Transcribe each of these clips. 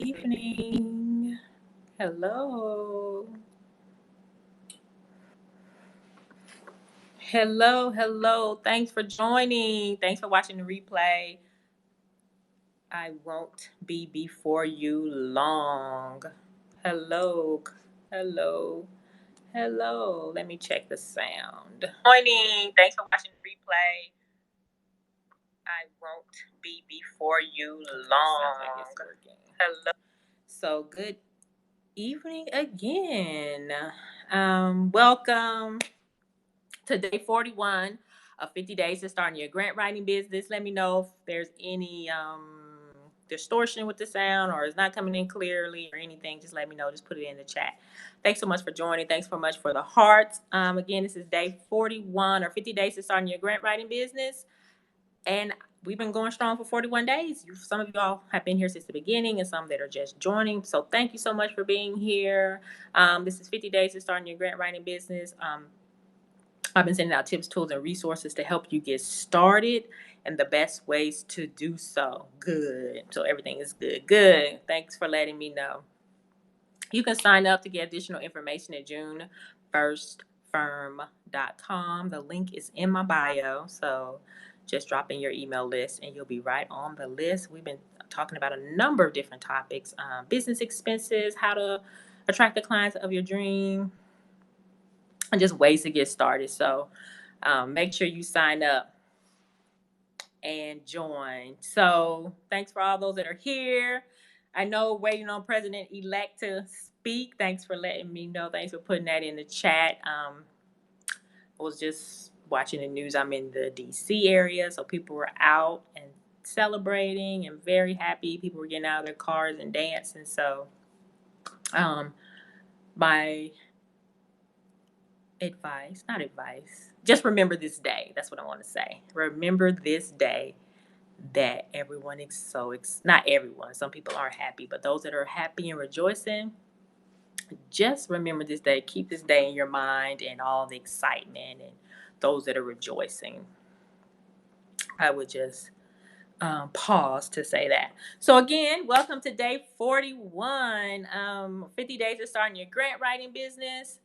evening. Hello. Hello. Thanks for joining. Thanks for watching the replay. I won't be before you long. Hello. Hello. Hello. Let me check the sound. Joining. Thanks for watching the replay. I won't be before you long. Sounds like it's working. Hello. So good evening again. Welcome to day 41 of 50 days to starting your grant writing business. Let me know if there's any distortion with the sound or it's not coming in clearly or anything. Just let me know. Just put it in the chat. Thanks so much for joining. Thanks so much for the hearts. Again, this is day 41 or 50 days to starting your grant writing business. And we've been going strong for 41 days. Some of y'all have been here since the beginning and some that are just joining. So thank you so much for being here. This is 50 days to starting your grant writing business. I've been sending out tips, tools, and resources to help you get started and the best ways to do so. Good. So everything is good. Good. Thanks for letting me know. You can sign up to get additional information at junefirstfirm.com. The link is in my bio. So just drop in your email list and you'll be right on the list. We've been talking about a number of different topics, business expenses, how to attract the clients of your dream, and just ways to get started. So make sure you sign up and join. So thanks for all those that are here. I know waiting on President-elect to speak. Thanks for letting me know. Thanks for putting that in the chat. I was just watching the news. I'm in the DC area, so people were out and celebrating and very happy. People were getting out of their cars and dancing. So my advice, just remember this day. That's what I want to say. Remember this day that everyone is not everyone, some people aren't happy, but those that are happy and rejoicing, just remember this day. Keep this day in your mind and all the excitement and those that are rejoicing. I would just pause to say that. So again, welcome to day 41, 50 days to starting your grant writing business.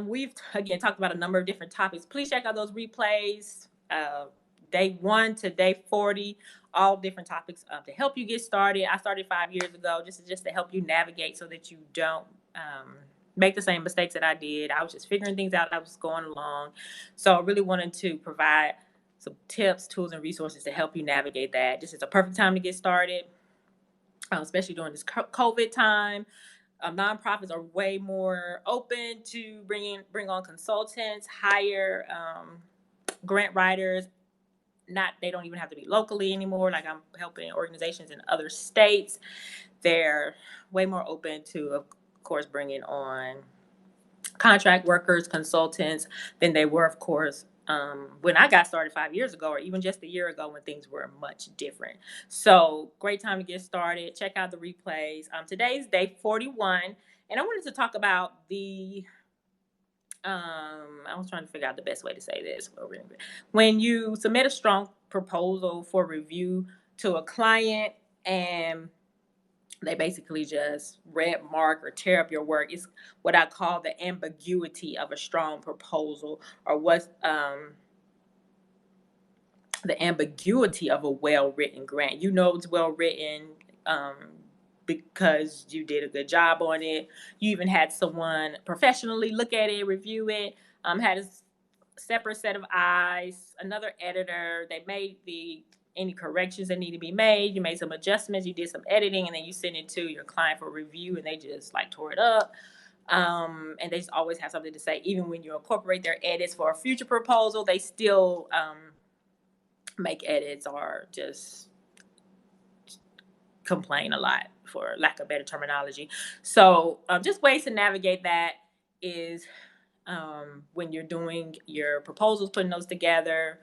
We've again talked about a number of different topics. Please check out those replays. Day 1 to day 40, all different topics to help you get started. I started 5 years ago just to help you navigate so that you don't make the same mistakes that I did. I was just figuring things out. I was going along. So I really wanted to provide some tips, tools, and resources to help you navigate that. This is a perfect time to get started, especially during this COVID time. Nonprofits are way more open to bring on consultants, hire grant writers. They don't even have to be locally anymore. Like I'm helping organizations in other states. They're way more open to, of course, bringing on contract workers, consultants than they were, of course, when I got started 5 years ago, or even just a year ago when things were much different. So great time to get started. Check out the replays. Today's day 41, and I wanted to talk about I was trying to figure out the best way to say this. When you submit a strong proposal for review to a client and they basically just red mark or tear up your work, it's what I call the ambiguity of a strong proposal, or what's the ambiguity of a well-written grant. You know it's well-written because you did a good job on it. You even had someone professionally look at it, review it, had a separate set of eyes, another editor. They made any corrections that need to be made. You made some adjustments, you did some editing, and then you sent it to your client for review, and they just like tore it up. And they just always have something to say. Even when you incorporate their edits for a future proposal, they still make edits or just complain a lot, for lack of better terminology. So just ways to navigate that is when you're doing your proposals, putting those together,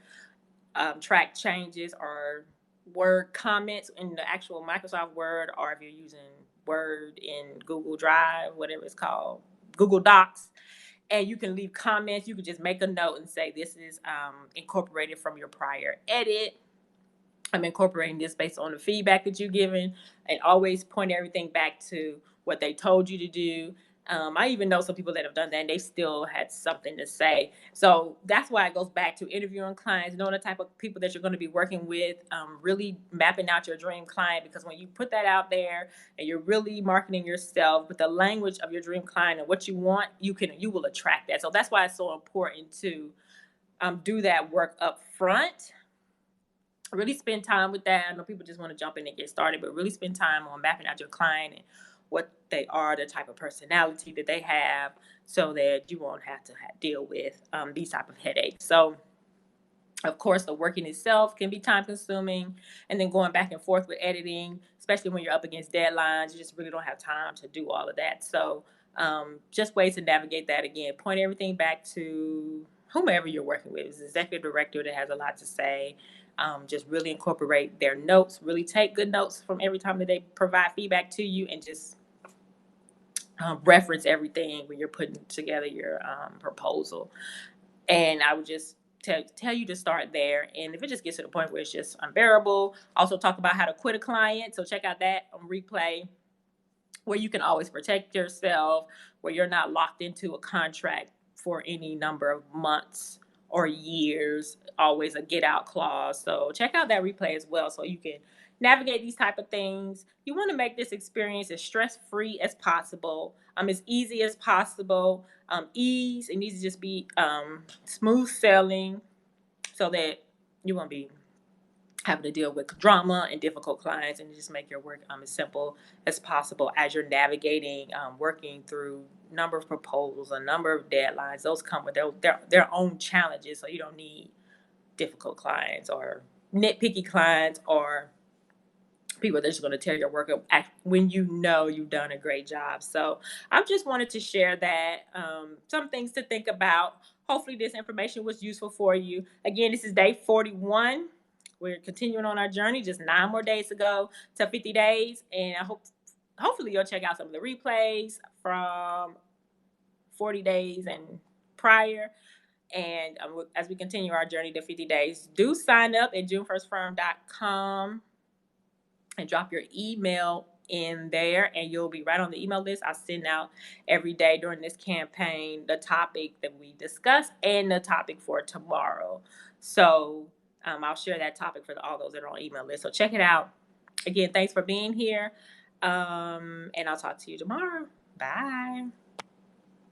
track changes or Word comments in the actual Microsoft Word, or if you're using Word in Google Drive, whatever it's called, Google Docs, and you can leave comments. You can just make a note and say this is incorporated from your prior edit. I'm incorporating this based on the feedback that you're giving, and always point everything back to what they told you to do. I even know some people that have done that and they still had something to say. So that's why it goes back to interviewing clients, knowing the type of people that you're going to be working with, really mapping out your dream client. Because when you put that out there and you're really marketing yourself with the language of your dream client and what you want, you will attract that. So that's why it's so important to do that work up front. Really spend time with that. I know people just want to jump in and get started, but really spend time on mapping out your client and what they are, the type of personality that they have, so that you won't have to deal with these type of headaches. So of course, the working itself can be time consuming, and then going back and forth with editing, especially when you're up against deadlines, you just really don't have time to do all of that. So just ways to navigate that. Again, point everything back to whomever you're working with. It's the executive director that has a lot to say. Just really incorporate their notes, really take good notes from every time that they provide feedback to you, and just reference everything when you're putting together your proposal. And I would just tell you to start there. And if it just gets to the point where it's just unbearable, also talk about how to quit a client. So check out that on replay, where you can always protect yourself, where you're not locked into a contract for any number of months or years, always a get out clause. So check out that replay as well, so you can navigate these type of things. You want to make this experience as stress-free as possible, as easy as possible. Ease, it needs to just be smooth sailing, so that you won't be having to deal with drama and difficult clients, and just make your work as simple as possible as you're navigating, working through number of proposals, a number of deadlines. Those come with their own challenges, so you don't need difficult clients or nitpicky clients or people that's going to tear your work up when you know you've done a great job. So I just wanted to share that, some things to think about. Hopefully this information was useful for you. Again, this is day 41. We're continuing on our journey, just 9 more days to go to 50 days. And hopefully you'll check out some of the replays from 40 days and prior. And as we continue our journey to 50 days, do sign up at junefirstfirm.com and drop your email in there, and you'll be right on the email list. I send out every day during this campaign the topic that we discussed and the topic for tomorrow. So I'll share that topic for all those that are on email list. So check it out. Again, thanks for being here. And I'll talk to you tomorrow. Bye.